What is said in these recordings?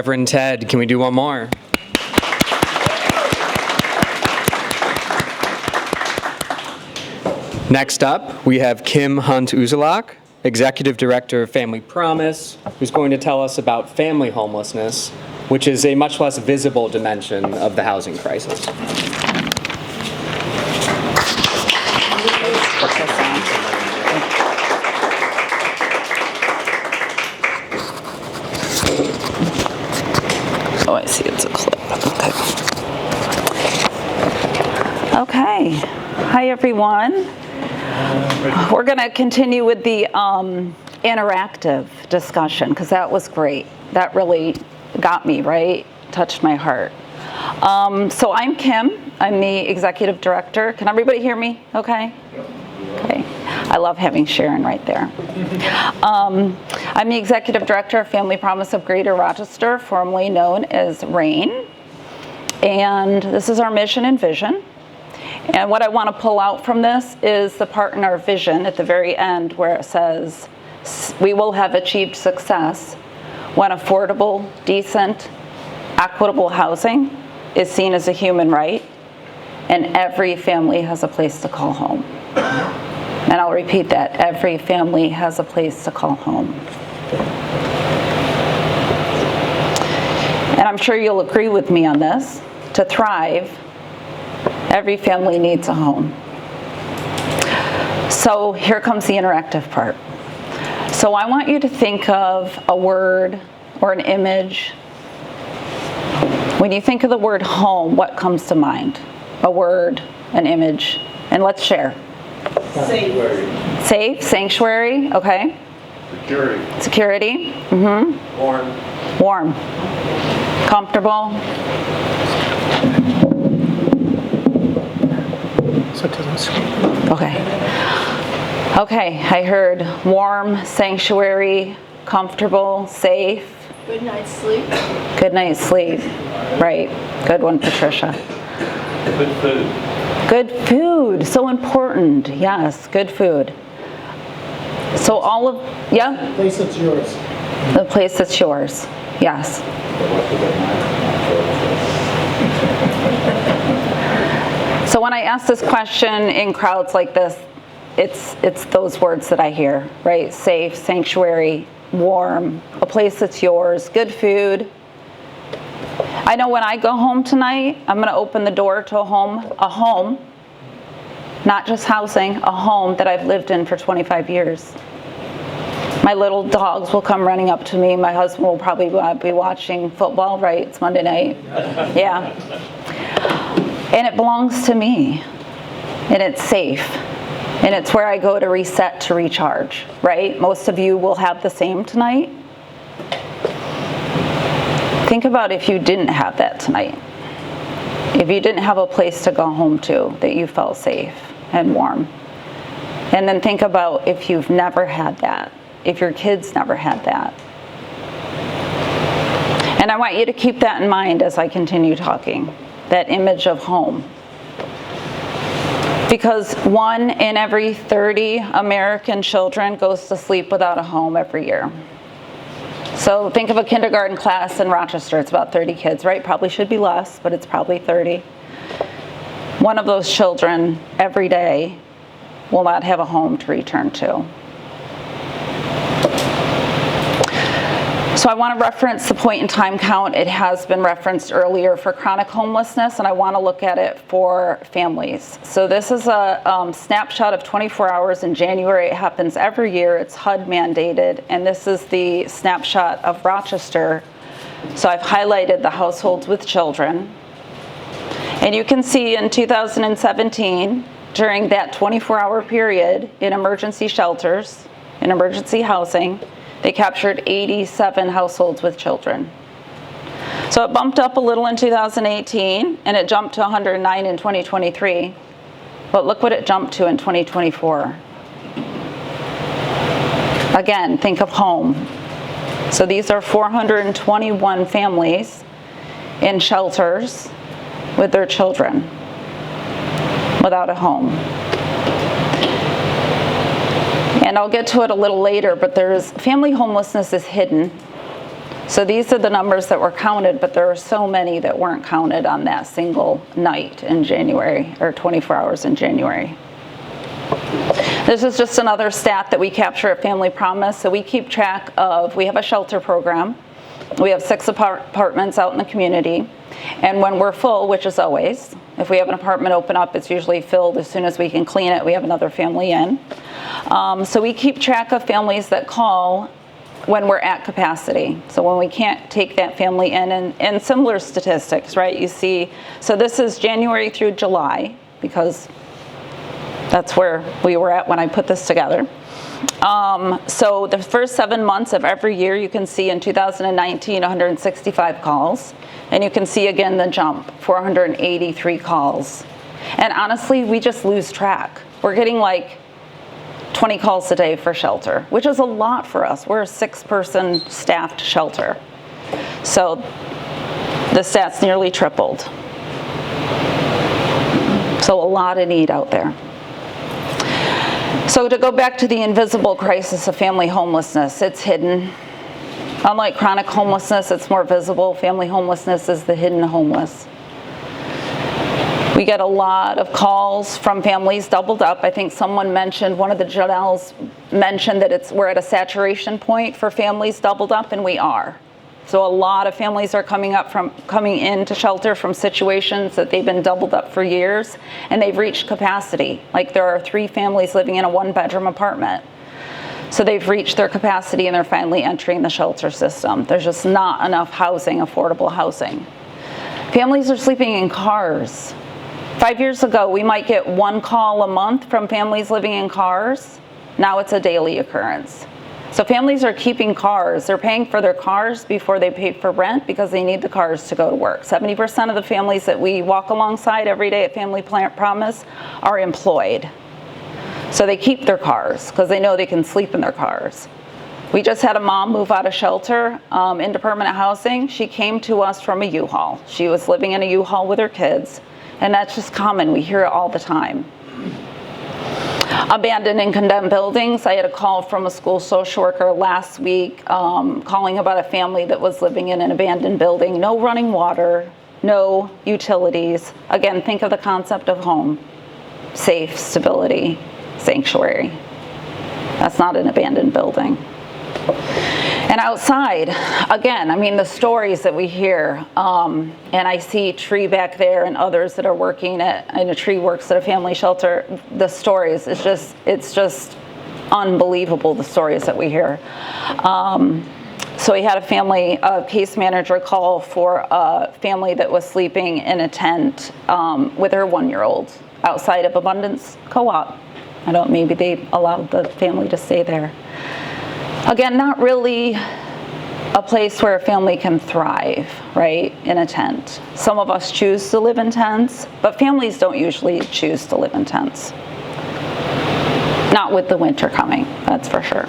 Reverend Ted, can we do one more? Next up, we have Kim Hunt-Uzelac, Executive Director of Family Promise, who's going to tell us about family homelessness, which is a much less visible dimension of the housing crisis. Oh, I see, it's a clip. Okay. Hi, everyone. We're going to continue with the interactive discussion, because that was great. That really got me, right? Touched my heart. So I'm Kim. I'm the Executive Director. Can everybody hear me okay? Okay. I love having Sharon right there. I'm the Executive Director of Family Promise of Greater Rochester, formerly known as RAIN. And this is our mission and vision. And what I want to pull out from this is the part in our vision at the very end where it says, we will have achieved success when affordable, decent, equitable housing is seen as a human right, and every family has a place to call home. And I'll repeat that, every family has a place to call home. And I'm sure you'll agree with me on this. To thrive, every family needs a home. So here comes the interactive part. So I want you to think of a word or an image. When you think of the word home, what comes to mind? A word, an image, and let's share. Safe. Safe, sanctuary, okay. Security. Security. Mm-hmm. Warm. Warm. Comfortable. So it doesn't scream. Okay. Okay, I heard warm, sanctuary, comfortable, safe. Good night's sleep. Good night's sleep. Right. Good one, Patricia. Good food. Good food. So important. Yes, good food. So all of, yeah? The place that's yours. The place that's yours. Yes. So when I ask this question in crowds like this, it's those words that I hear, right? Safe, sanctuary, warm, a place that's yours, good food. I know when I go home tonight, I'm going to open the door to a home, not just housing, a home that I've lived in for 25 years. My little dogs will come running up to me. My husband will probably be watching football, right? It's Monday night. Yeah. And it belongs to me. And it's safe. And it's where I go to reset, to recharge, right? Most of you will have the same tonight. Think about if you didn't have that tonight. If you didn't have a place to go home to that you felt safe and warm. And then think about if you've never had that, if your kids never had that. And I want you to keep that in mind as I continue talking, that image of home. Because 1 in every 30 American children goes to sleep without a home every year. So think of a kindergarten class in Rochester. It's about 30 kids, right? Probably should be less, but it's probably 30. One of those children every day will not have a home to return to. So I want to reference the point in time count. It has been referenced earlier for chronic homelessness, and I want to look at it for families. So this is a snapshot of 24 hours in January. It happens every year. It's HUD mandated, and this is the snapshot of Rochester. So I've highlighted the households with children. And you can see in 2017, during that 24-hour period in emergency shelters, in emergency housing, they captured 87 households with children. So it bumped up a little in 2018, and it jumped to 109 in 2023. But look what it jumped to in 2024. Again, think of home. So these are 421 families in shelters with their children without a home. And I'll get to it a little later, but family homelessness is hidden. So these are the numbers that were counted, but there are so many that weren't counted on that single night in January, or 24 hours in January. This is just another stat that we capture at Family Promise. So we keep track of, we have a shelter program. We have 6 apartments out in the community. And when we're full, which is always, if we have an apartment open up, it's usually filled as soon as we can clean it. We have another family in. So we keep track of families that call when we're at capacity. So when we can't take that family in, and similar statistics, right? You see, so this is January through July, because that's where we were at when I put this together. So the first 7 months of every year, you can see in 2019, 165 calls. And you can see again the jump, 483 calls. And honestly, we just lose track. We're getting like 20 calls a day for shelter, which is a lot for us. We're a 6-person staffed shelter. So the stats nearly tripled. So a lot of need out there. So to go back to the invisible crisis of family homelessness, it's hidden. Unlike chronic homelessness, it's more visible. Family homelessness is the hidden homeless. We get a lot of calls from families doubled up. I think someone mentioned, one of the Janelles mentioned that we're at a saturation point for families doubled up, and we are. So a lot of families are coming into shelter from situations that they've been doubled up for years, and they've reached capacity. Like there are 3 families living in a 1-bedroom apartment. So they've reached their capacity and they're finally entering the shelter system. There's just not enough housing, affordable housing. Families are sleeping in cars. 5 years ago, we might get 1 call a month from families living in cars. Now it's a daily occurrence. So families are keeping cars. They're paying for their cars before they pay for rent because they need the cars to go to work. 70% of the families that we walk alongside every day at Family Promise are employed. So they keep their cars because they know they can sleep in their cars. We just had a mom move out of shelter into permanent housing. She came to us from a U-Haul. She was living in a U-Haul with her kids, and that's just common. We hear it all the time. Abandoned and condemned buildings. I had a call from a school social worker last week calling about a family that was living in an abandoned building. No running water, no utilities. Again, think of the concept of home. Safe, stability, sanctuary. That's not an abandoned building. And outside, again, I mean, the stories that we hear, and I see Tree back there and others that are working a Tree works at a family shelter. The stories, it's just unbelievable, the stories that we hear. So we had a case manager call for a family that was sleeping in a tent with her 1-year-old outside of Abundance Co-op. Maybe they allowed the family to stay there. Again, not really a place where a family can thrive, right, in a tent. Some of us choose to live in tents, but families don't usually choose to live in tents. Not with the winter coming, that's for sure.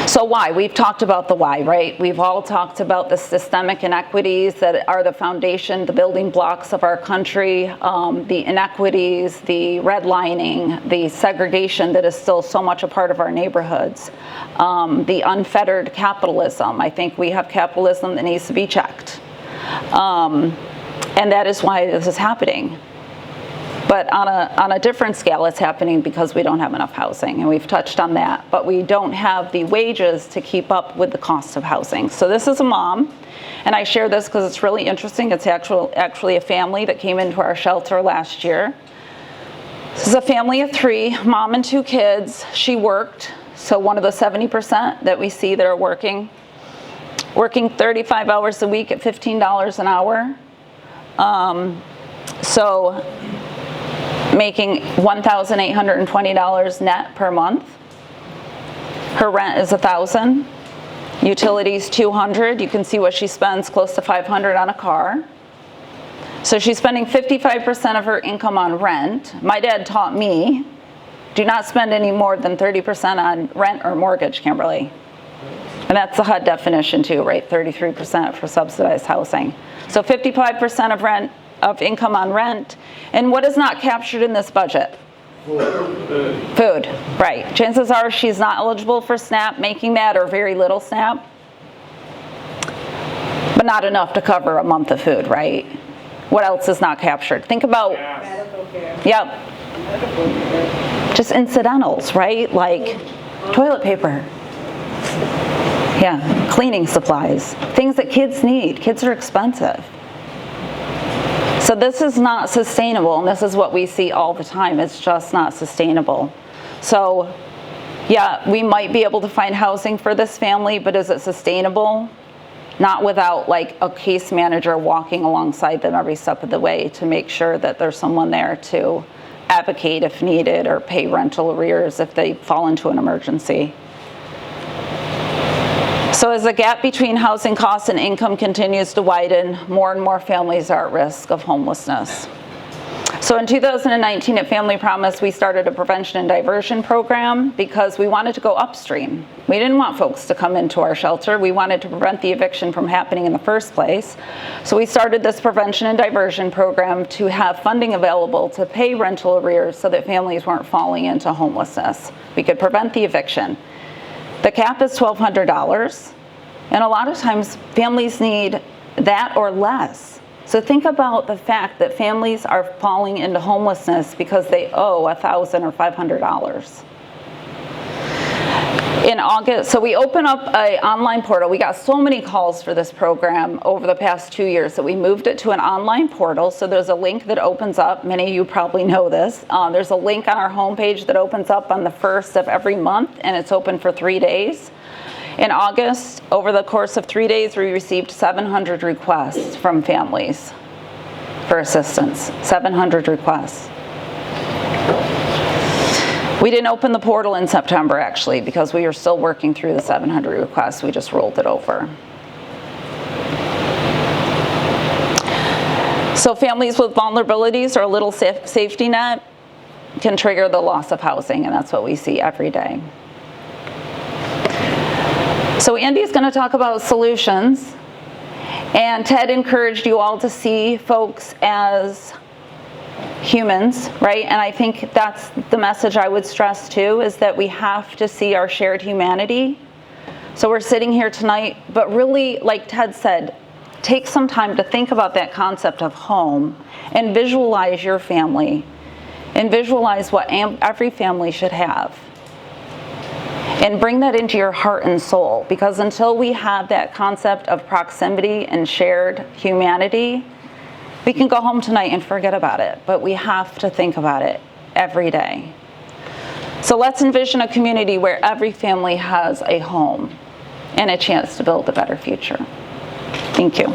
So why? We've talked about the why, right? We've all talked about the systemic inequities that are the foundation, the building blocks of our country, the inequities, the redlining, the segregation that is still so much a part of our neighborhoods, the unfettered capitalism. I think we have capitalism that needs to be checked. And that is why this is happening. But on a different scale, it's happening because we don't have enough housing, and we've touched on that. But we don't have the wages to keep up with the cost of housing. So this is a mom, and I share this because it's really interesting. It's actually a family that came into our shelter last year. This is a family of 3, mom and 2 kids. She worked, so one of the 70% that we see that are working 35 hours a week at $15 an hour. So making $1,820 net per month. Her rent is $1,000. Utilities $200. You can see what she spends, close to $500 on a car. So she's spending 55% of her income on rent. My dad taught me, do not spend any more than 30% on rent or mortgage, Kimberly. And that's the HUD definition too, right? 33% for subsidized housing. So 55% of income on rent. And what is not captured in this budget? Food, right. Chances are she's not eligible for SNAP, making that or very little SNAP, but not enough to cover a month of food, right? What else is not captured? Think about, yep, just incidentals, right? Like toilet paper, yeah, cleaning supplies, things that kids need. Kids are expensive. So this is not sustainable, and this is what we see all the time. It's just not sustainable. So yeah, we might be able to find housing for this family, but is it sustainable? Not without like a case manager walking alongside them every step of the way to make sure that there's someone there to advocate if needed or pay rental arrears if they fall into an emergency. So as the gap between housing costs and income continues to widen, more and more families are at risk of homelessness. So in 2019 at Family Promise, we started a prevention and diversion program because we wanted to go upstream. We didn't want folks to come into our shelter. We wanted to prevent the eviction from happening in the first place. So we started this prevention and diversion program to have funding available to pay rental arrears so that families weren't falling into homelessness. We could prevent the eviction. The cap is $1,200, and a lot of times families need that or less. So think about the fact that families are falling into homelessness because they owe $1,000 or $500. In August, so we opened up an online portal. We got so many calls for this program over the past 2 years that we moved it to an online portal. So there's a link that opens up. Many of you probably know this. There's a link on our homepage that opens up on the 1st of every month, and it's open for 3 days. In August, over the course of 3 days, we received 700 requests from families for assistance. 700 requests. We didn't open the portal in September, actually, because we were still working through the 700 requests. We just rolled it over. So families with vulnerabilities or a little safety net can trigger the loss of housing, and that's what we see every day. So Andy's going to talk about solutions, and Ted encouraged you all to see folks as humans, right? And I think that's the message I would stress too, is that we have to see our shared humanity. So we're sitting here tonight, but really, like Ted said, take some time to think about that concept of home and visualize your family and visualize what every family should have. And bring that into your heart and soul, because until we have that concept of proximity and shared humanity, we can go home tonight and forget about it, but we have to think about it every day. So let's envision a community where every family has a home and a chance to build a better future. Thank you.